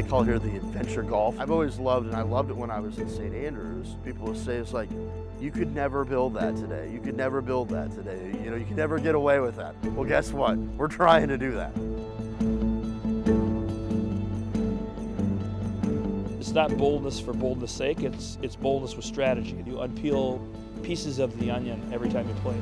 call here the adventure golf. I've always loved, and I loved it when I was in St. Andrews. People would say it's like, you could never build that today. You could never build that today. You know, you could never get away with that. Well, guess what? We're trying to do that. It's not boldness for boldness' sake, it's boldness with strategy. You unpeel pieces of the onion every time you play.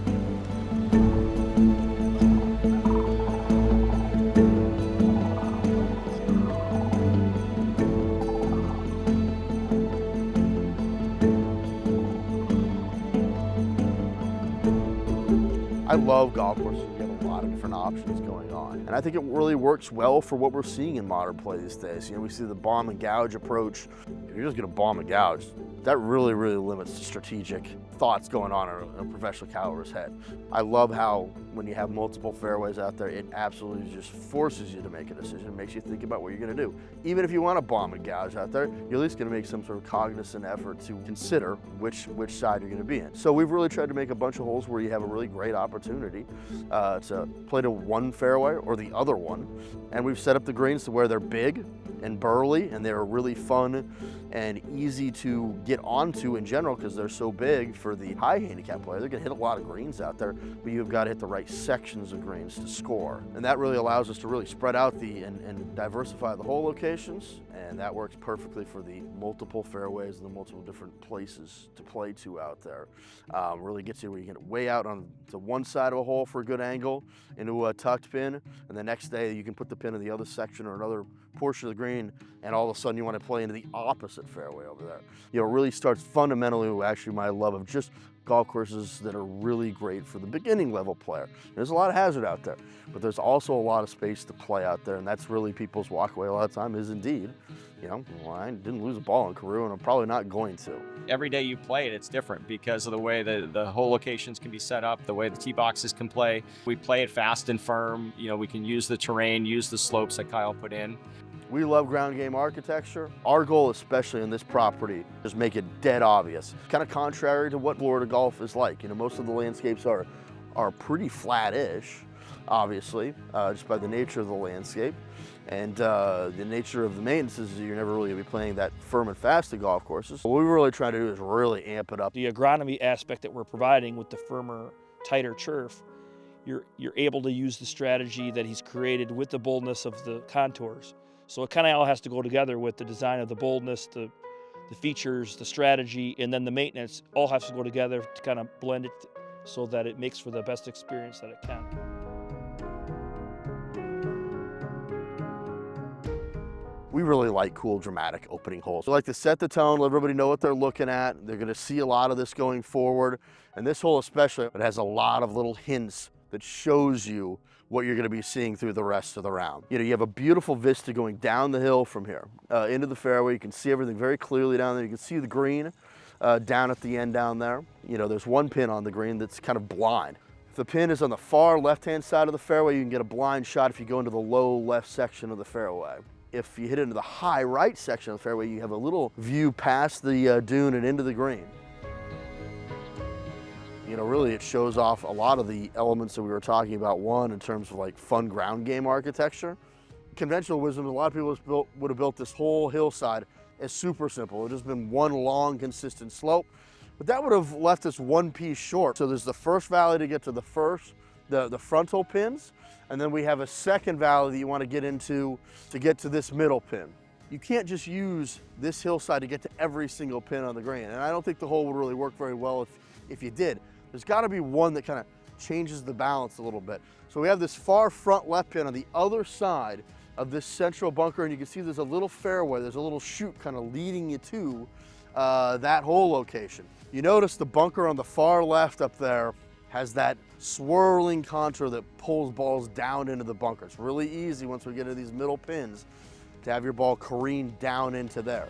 I love golf courses. We have a lot of different options going on. And I think it really works well for what we're seeing in modern play these days. You know, we see the bomb and gouge approach. If you're just gonna bomb and gouge, that really limits the strategic thoughts going on in a professional caliber's head. I love how when you have multiple fairways out there, it absolutely just forces you to make a decision. It makes you think about what you're gonna do. Even if you want to bomb and gouge out there, you're at least gonna make some sort of cognizant effort to consider which side you're gonna be in. So we've really tried to make a bunch of holes where you have a really great opportunity to play to one fairway or the other one. And we've set up the greens to where they're big and burly, and they're really fun and easy to get onto in general because they're so big for the high handicap player. They're gonna hit a lot of greens out there, but you've got to hit the right sections of greens to score. And that really allows us to really spread out and diversify the hole locations, and that works perfectly for the multiple fairways and the multiple different places to play to out there. Really gets you where you get way out on to one side of a hole for a good angle into a tucked pin, and the next day you can put the pin in the other section or another portion of the green, and all of a sudden you want to play into the opposite fairway over there. You know, it really starts fundamentally with actually my love of just golf courses that are really great for the beginning level player. There's a lot of hazard out there, but there's also a lot of space to play out there, and that's really people's walkaway a lot of time is indeed, you know, well, I didn't lose a ball in Karoo, and I'm probably not going to. Every day you play it, it's different because of the way the hole locations can be set up, the way the tee boxes can play. We play it fast and firm. You know, we can use the terrain, use the slopes that Kyle put in. We love ground game architecture. Our goal, especially in this property, is make it dead obvious. Kind of contrary to what Florida golf is like. You know, most of the landscapes are pretty flat-ish, obviously, just by the nature of the landscape. And the nature of the maintenance is you're never really gonna be playing that firm and fast at golf courses. What we're really trying to do is really amp it up. The agronomy aspect that we're providing with the firmer, tighter turf, you're able to use the strategy that he's created with the boldness of the contours. So it kind of all has to go together with the design of the boldness, the features, the strategy, and then the maintenance all has to go together to kind of blend it so that it makes for the best experience that it can. We really like cool, dramatic opening holes. We like to set the tone, let everybody know what they're looking at. They're gonna see a lot of this going forward. And this hole especially, it has a lot of little hints that shows you what you're gonna be seeing through the rest of the round. You know, you have a beautiful vista going down the hill from here into the fairway. You can see everything very clearly down there. You can see the green down at the end down there. You know, there's one pin on the green that's kind of blind. If the pin is on the far left-hand side of the fairway, you can get a blind shot if you go into the low left section of the fairway. If you hit into the high right section of the fairway, you have a little view past the dune and into the green. You know, really it shows off a lot of the elements that we were talking about, one, in terms of like fun ground game architecture. Conventional wisdom, a lot of people would have built this whole hillside as super simple. It would have just been one long, consistent slope, but that would have left us one piece short. So there's the first valley to get to the frontal pins, and then we have a second valley that you want to get into to get to this middle pin. You can't just use this hillside to get to every single pin on the green, and I don't think the hole would really work very well if you did. There's got to be one that kind of changes the balance a little bit. So we have this far front left pin on the other side of this central bunker, and you can see there's a little fairway, there's a little chute kind of leading you to that hole location. You notice the bunker on the far left up there has that swirling contour that pulls balls down into the bunker. It's really easy once we get into these middle pins to have your ball careen down into there.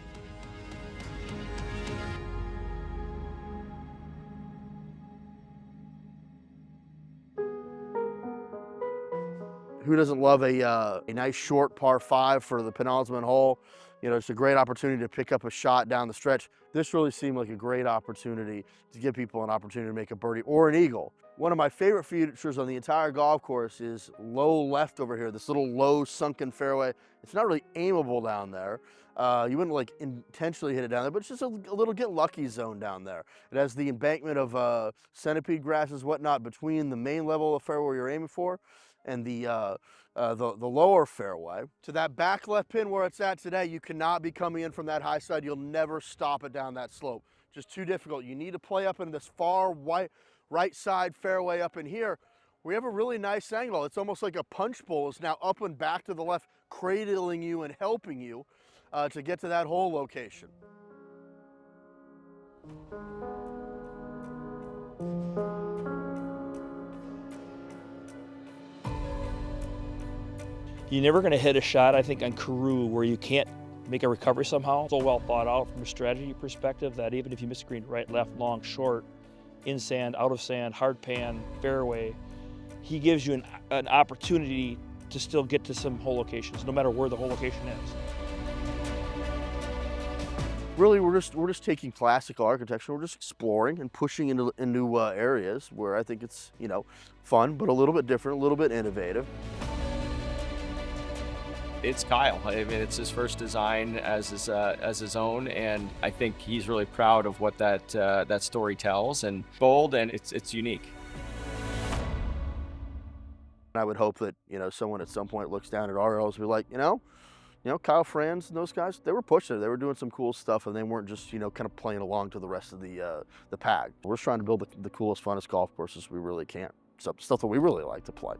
Who doesn't love a nice short par 5 for the penultimate hole? You know, it's a great opportunity to pick up a shot down the stretch. This really seemed like a great opportunity to give people an opportunity to make a birdie or an eagle. One of my favorite features on the entire golf course is low left over here, this little low sunken fairway. It's not really aimable down there. You wouldn't like intentionally hit it down there, but it's just a little get lucky zone down there. It has the embankment of centipede grasses, whatnot, between the main level of fairway you're aiming for and the lower fairway. To that back left pin where it's at today, you cannot be coming in from that high side. You'll never stop it down that slope. Just too difficult. You need to play up in this far right side fairway up in here. We have a really nice angle. It's almost like a punch bowl is now up and back to the left, cradling you and helping you to get to that hole location. You're never going to hit a shot, I think, on Karoo where you can't make a recovery somehow. So well thought out from a strategy perspective that even if you miss a green right, left, long, short, in sand, out of sand, hard pan, fairway, he gives you an opportunity to still get to some hole locations, no matter where the hole location is. Really, we're just taking classical architecture, we're just exploring and pushing into new areas where I think it's, you know, fun, but a little bit different, a little bit innovative. It's Kyle. I mean, it's his first design as his own, and I think he's really proud of what that story tells. And bold, and it's unique. I would hope that, you know, someone at some point looks down at our arrows and be like, you know, Kyle Franz and those guys, they were pushing it. They were doing some cool stuff, and they weren't just, you know, kind of playing along to the rest of the pack. We're just trying to build the coolest, funnest golf courses we really can. Stuff that we really like to play.